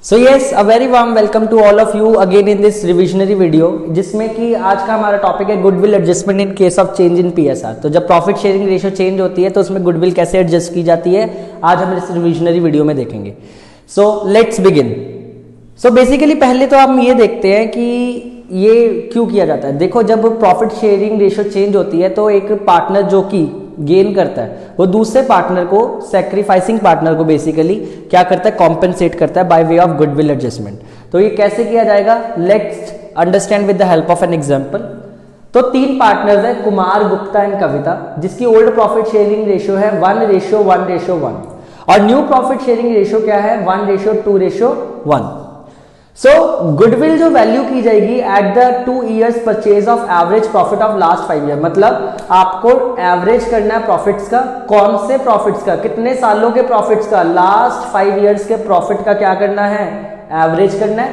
So yes, a very warm welcome to all of you again in this revisionary video, जिसमें कि आज का हमारा टॉपिक है goodwill adjustment in case of change in PSR. तो जब प्रॉफिट शेयरिंग रेशियो चेंज होती है तो उसमें गुडविल कैसे एडजस्ट की जाती है, आज हम इस रिविजनरी वीडियो में देखेंगे। So let's begin. So basically पहले तो हम ये देखते हैं कि ये क्यों किया जाता है। देखो, जब प्रॉफिट शेयरिंग रेशियो चेंज होती है तो एक पार्टनर जो कि गेन करता है वो दूसरे पार्टनर को, सैक्रिफाइसिंग पार्टनर को बेसिकली क्या करता है, कॉम्पेंसेट करता है by way of goodwill adjustment. तो ये कैसे किया जाएगा, let's understand with the help of an example. तो तीन पार्टनर्स है, कुमार, गुप्ता एंड कविता, जिसकी ओल्ड प्रॉफिट शेयरिंग रेशियो है 1:1:1 और न्यू प्रॉफिट शेयरिंग रेशियो क्या है 1:2:1। सो गुडविल जो वैल्यू की जाएगी at the 2 years purchase of average profit of last 5 year, मतलब आपको एवरेज करना है प्रॉफिट्स का। कौन से प्रॉफिट्स का, कितने सालों के प्रॉफिट्स का, लास्ट 5 years के प्रॉफिट का क्या करना है, एवरेज करना है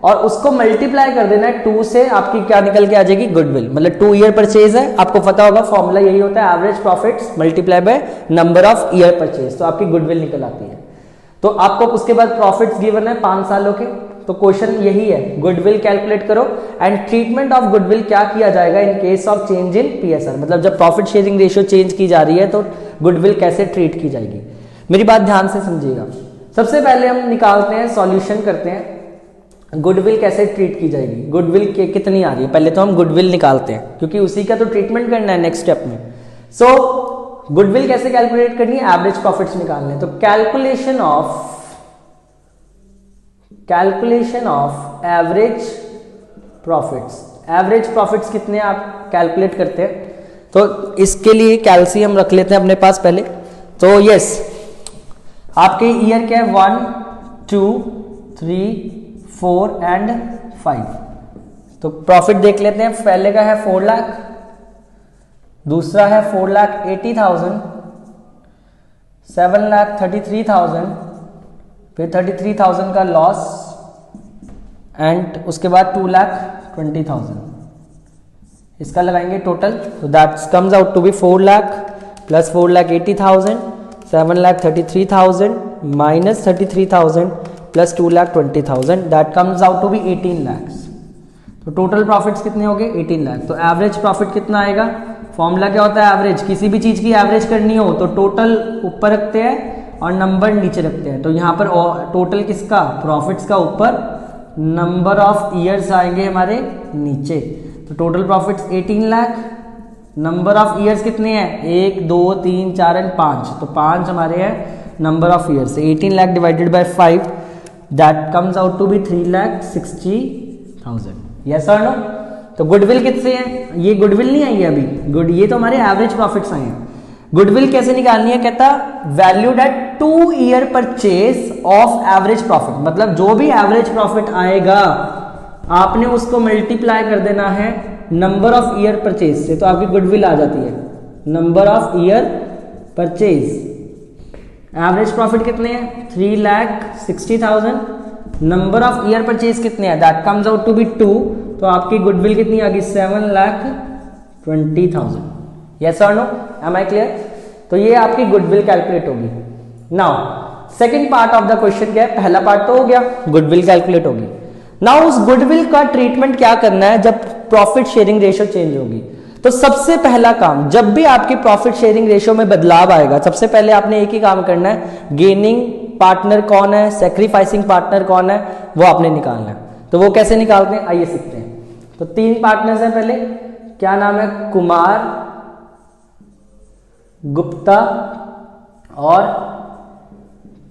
और उसको मल्टीप्लाई कर देना है 2 से। आपकी क्या निकल के आ जाएगी, गुडविल। मतलब 2 year परचेज है, आपको पता होगा फॉर्मूला यही होता है, average profits multiply by number of year purchase, तो आपकी गुडविल निकल आती है। तो आपको उसके बाद प्रॉफिट्स गिवन है 5 सालों के, तो क्वेश्चन यही है, गुडविल कैलकुलेट करो एंड ट्रीटमेंट ऑफ गुडविल क्या किया जाएगा इन case of change in PSR. मतलब जब प्रॉफिट शेयरिंग रेशियो चेंज की जा रही है तो गुडविल कैसे ट्रीट की जाएगी। मेरी बात ध्यान से समझिएगा। सबसे पहले हम निकालते हैं, सॉल्यूशन करते हैं, गुडविल कैसे ट्रीट की जाएगी, गुडविल कितनी आ रही है। पहले तो हम गुडविल निकालते हैं क्योंकि उसी का तो ट्रीटमेंट करना है नेक्स्ट स्टेप में। सो गुडविल कैसे कैलकुलेट करनी है, एवरेज प्रॉफिट्स निकालने हैं। तो कैलकुलेशन ऑफ एवरेज प्रॉफिट्स कितने आप कैलकुलेट करते हैं। तो इसके लिए कैल्शियम रख लेते हैं अपने पास पहले। तो यस, आपके ईयर क्या है 1, 2, 3, 4 एंड 5। तो प्रॉफिट देख लेते हैं। पहले का है 4 लाख, दूसरा है 4,80,000, 7,33,000, फिर 33,000 का लॉस एंड उसके बाद 2,20,000। इसका लगाएंगे टोटल, तो that comes out to be 4 lakh plus 4,80,000, 7,33,000 minus 33,000 plus 2,20,000, that comes out to be 18 lakhs। तो टोटल प्रॉफिट्स कितने हो गए, 18 लाख। तो एवरेज प्रॉफिट कितना आएगा, फॉर्मूला क्या होता है, एवरेज। किसी भी चीज की एवरेज करनी हो तो टोटल ऊपर रखते हैं और नंबर नीचे रखते हैं। तो यहाँ पर टोटल किसका, प्रॉफिट्स का ऊपर, नंबर ऑफ ईयर्स आएंगे हमारे नीचे। तो total profits 18 lakh, number of years कितने हैं, 1, 2, 3, 4 एंड 5। तो 5 हमारे हैं number of years. 18 lakh divided by 5, that comes out to be 3,60,000। Yes और नो। तो गुडविल कितने हैं, ये गुडविल नहीं आई है अभी, ये तो हमारे एवरेज प्रॉफिट्स आए हैं। गुडविल कैसे निकालनी है, कहता valued at 2 year purchase of average profit. मतलब जो भी एवरेज प्रॉफिट आएगा आपने उसको मल्टीप्लाई कर देना है नंबर ऑफ ईयर परचेज से, तो आपकी गुडविल आ जाती है number of year purchase. Average profit कितने हैं 3,60,000, नंबर ऑफ ईयर परचेज कितने हैं, that comes out to be 2। तो आपकी गुडविल कितनी आ गई 7,20,000। यस और नो, एम आई क्लियर। तो ये आपकी गुडविल कैलकुलेट होगी। Now second part of the question क्या है, पहला पार्ट तो हो गया, गुडविल कैलकुलेट होगी। नाउ उस गुडविल का ट्रीटमेंट क्या करना है जब प्रॉफिट शेयरिंग रेशियो चेंज होगी। तो सबसे पहला काम, जब भी आपकी प्रॉफिट शेयरिंग रेशियो में बदलाव आएगा, सबसे पहले आपने एक ही काम करना है, गेनिंग पार्टनर कौन है, सैक्रिफाइसिंग पार्टनर कौन है, वो आपने निकालना है। तो वो कैसे निकालते हैं, आइए सीखते हैं। तो 3 पार्टनर्स हैं, पहले क्या नाम है, कुमार, गुप्ता और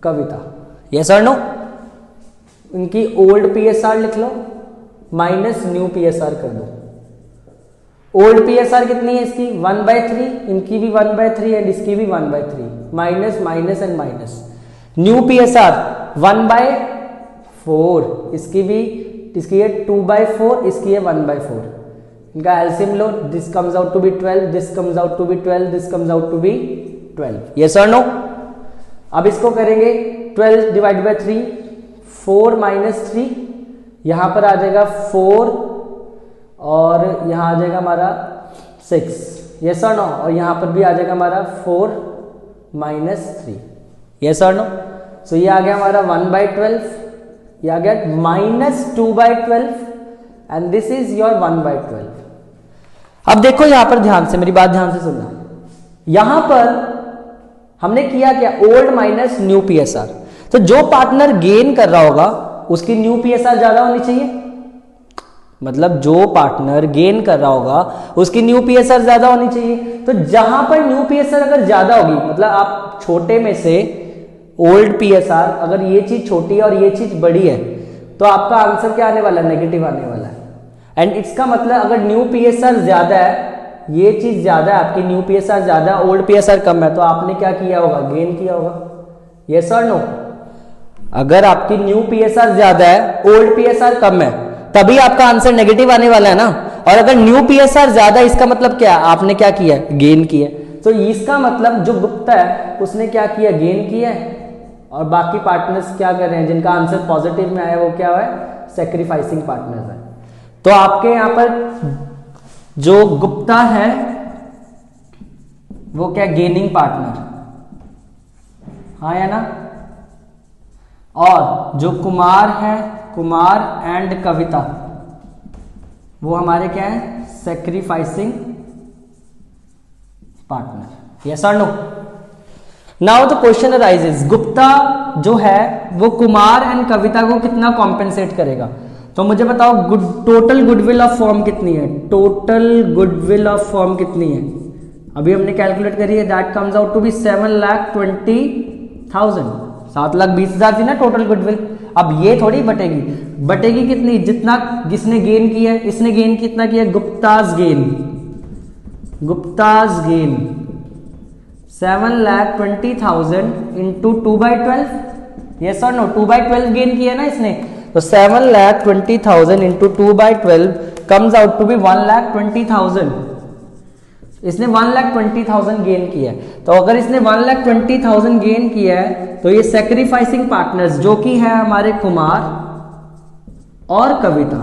कविता। यस और नो। इनकी ओल्ड पीएसआर लिख लो माइनस न्यू पीएसआर कर दो। ओल्ड पीएसआर कितनी है इसकी 1/3, इनकी भी 1/3 एंड इसकी भी 1/3, minus minus and minus. New PSR 1/4, इसकी है 2/4, इसकी है 1/4। इनका एलसीएम लो, this comes out to be 12, this comes out to be 12, this comes out to be 12। Yes और नो। अब इसको करेंगे 12 डिवाइड बाय 3, 4 माइनस 3, यहां पर आ जाएगा 4 और यहां आ जाएगा हमारा 6। यस और नो। और यहां पर भी आ जाएगा हमारा 4 माइनस 3। यस और नो। सो ये आ गया हमारा 1/12 ये आ गया -2/12 एंड दिस इज योर 1/12। अब देखो यहां पर ध्यान से, मेरी बात ध्यान से सुनना। यहां पर हमने किया क्या, ओल्ड माइनस न्यू पीएसआर। तो जो पार्टनर गेन कर रहा होगा उसकी न्यू पीएसआर ज्यादा होनी चाहिए, मतलब जो पार्टनर गेन कर रहा होगा उसकी न्यू पीएसआर ज्यादा होनी चाहिए। तो जहां पर न्यू पीएसआर अगर ज्यादा होगी, मतलब आप छोटे में से ओल्ड पीएसआर, अगर ये चीज छोटी है और ये चीज बड़ी है, तो आपका आंसर क्या आने वाला है, नेगेटिव आने वाला है। एंड इसका मतलब अगर न्यू पीएसआर ज्यादा है, ये चीज ज्यादा है, आपकी न्यू पीएसआर ज्यादा है, ओल्ड पीएसआर कम है, तो आपने क्या किया होगा, गेन किया होगा। यस और नो? अगर आपकी न्यू पीएसआर ज्यादा है, ओल्ड पीएसआर कम है, तभी आपका आंसर नेगेटिव आने वाला है ना। और अगर न्यू पीएसआर ज्यादा, इसका मतलब क्या, आपने क्या किया, गेन किया। तो इसका मतलब जो गुप्ता है उसने क्या किया, गेन किया है, और बाकी पार्टनर्स क्या कर रहे हैं, जिनका आंसर पॉजिटिव में आया वो क्या है, सैक्रिफाइसिंग पार्टनर्स है। तो आपके यहां पर जो गुप्ता है वो क्या, गेनिंग पार्टनर, हाँ या ना। और जो कुमार है, कुमार एंड कविता, वो हमारे क्या है, सैक्रिफाइसिंग पार्टनर। यस और no? Now the question arises, Gupta जो है वो कुमार एंड कविता को कितना कॉम्पेंसेट करेगा। तो मुझे बताओ टोटल गुडविल ऑफ फर्म कितनी है, टोटल गुडविल ऑफ फर्म कितनी है, अभी हमने कैलकुलेट करी है, that comes out to be 7,20,000, 7,20,000 थी ना टोटल गुडविल। अब ये थोड़ी बटेगी, बटेगी कितनी, जितना जिसने गेन किया है, इसने गेन कितना किया, Gupta's gain, Gupta's gain 7,20,000 into 2/12, yes और नो, 2/12 गेन किया ना इसने, तो 7,20,000 into 2/12 comes out to be 1,20,000। इसने 1,20,000 गेन किया है। तो अगर इसने 1,20,000 गेन किया है, तो ये सैक्रिफाइसिंग पार्टनर्स जो कि है हमारे कुमार और कविता,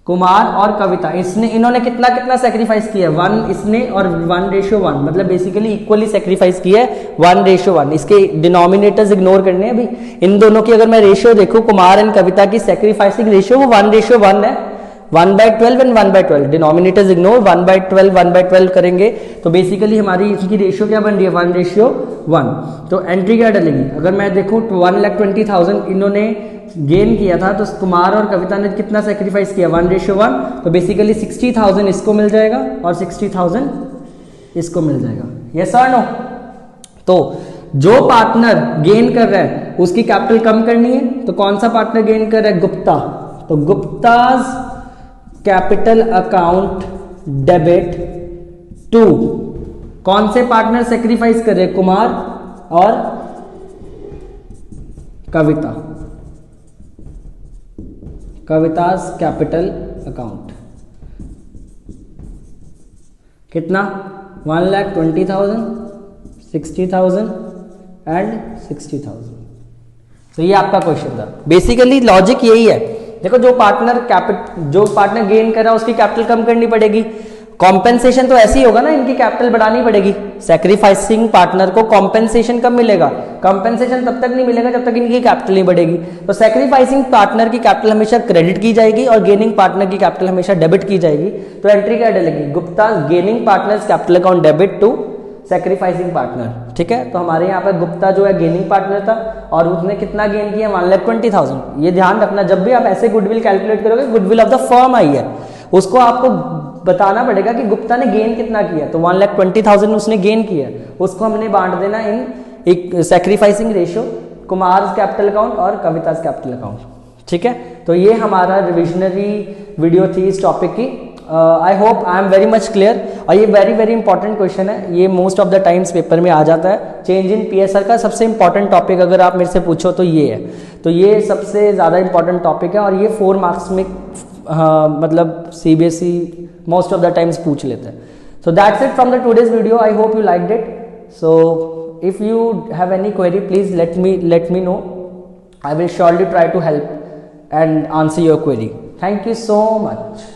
कुमार और कविता, इन्होंने कितना कितना सेक्रीफाइस किया, 1 इसने और 1:1, मतलब बेसिकली इक्वली सेक्रीफाइस किया है 1:1। इसके डिनोमिनेटर्स इग्नोर करने हैं अभी। इन दोनों की अगर मैं रेशियो देखूं, कुमार एंड कविता की सेक्रीफाइसिंग रेशियो वो 1:1 है, 1/12 एंड 1/12, डिनोमिनेटर्स इग्नोर, 1/12 करेंगे तो बेसिकली हमारी इसकी रेशियो क्या बन रही है, 1:1। तो एंट्री क्या डलेगी, अगर मैं देखूं 1,20,000 इन्होंने गेन किया था, तो कुमार और कविता ने कितना सेक्रीफाइस किया, 1:1, तो बेसिकली 60,000 इसको मिल जाएगा और 60,000 इसको मिल जाएगा। यस और नो? तो जो पार्टनर गेन कर रहा है उसकी कैपिटल कम करनी है, तो कौन सा पार्टनर गेन कर रहा है, गुप्ता, तो Gupta's capital account debit to, कौन से पार्टनर सेक्रीफाइस कर रहे हैं, कुमार और कविता, कविताज कैपिटल अकाउंट कितना, 1,20,000, 60,000 एंड 60,000। तो ये आपका क्वेश्चन था। बेसिकली लॉजिक यही है, देखो जो पार्टनर गेन कर रहा है उसकी कैपिटल कम करनी पड़ेगी, कॉम्पेंसेशन तो ऐसे ही होगा ना, इनकी कैपिटल बढ़ानी पड़ेगी। सैक्रिफाइसिंग पार्टनर को कॉम्पेंसेशन कब मिलेगा, कॉम्पेंसेशन तब तक नहीं मिलेगा जब तक इनकी कैपिटल नहीं बढ़ेगी। तो सैक्रिफाइसिंग पार्टनर की कैपिटल हमेशा क्रेडिट की जाएगी और गेनिंग पार्टनर की कैपिटल हमेशा डेबिट की जाएगी। तो एंट्री क्या डलेगी, Gupta gaining partner's capital account debit to sacrificing partner. ठीक है, तो हमारे यहाँ पर गुप्ता जो है गेनिंग पार्टनर था और उसने कितना गेन किया, 1,20,000। ये ध्यान रखना, जब भी आप ऐसे गुडविल कैलकुलेट करोगे, goodwill of the firm I है, उसको आपको बताना पड़ेगा कि गुप्ता ने गेन कितना किया। तो 1,20,000 उसने गेन किया, उसको हमने बांट देना इन एक sacrificing ratio, Kumar capital account और कविताज कैपिटल अकाउंट। ठीक है, तो ये हमारा रिविजनरी वीडियो थी इस टॉपिक की। I hope I am very much clear. और ये वेरी वेरी इंपॉर्टेंट क्वेश्चन है, ये most of the times paper में आ जाता है। चेंज इन पीएसआर का सबसे इंपॉर्टेंट टॉपिक अगर आप मेरे से पूछो तो ये है, तो ये सबसे ज़्यादा इंपॉर्टेंट टॉपिक है और ये 4 मार्क्स में मतलब CBSE most of the times पूछ लेते हैं। So that's it from the today's video, I hope you liked it. So if you have any query please let me know. I will surely try to help and answer your query. Thank you so much.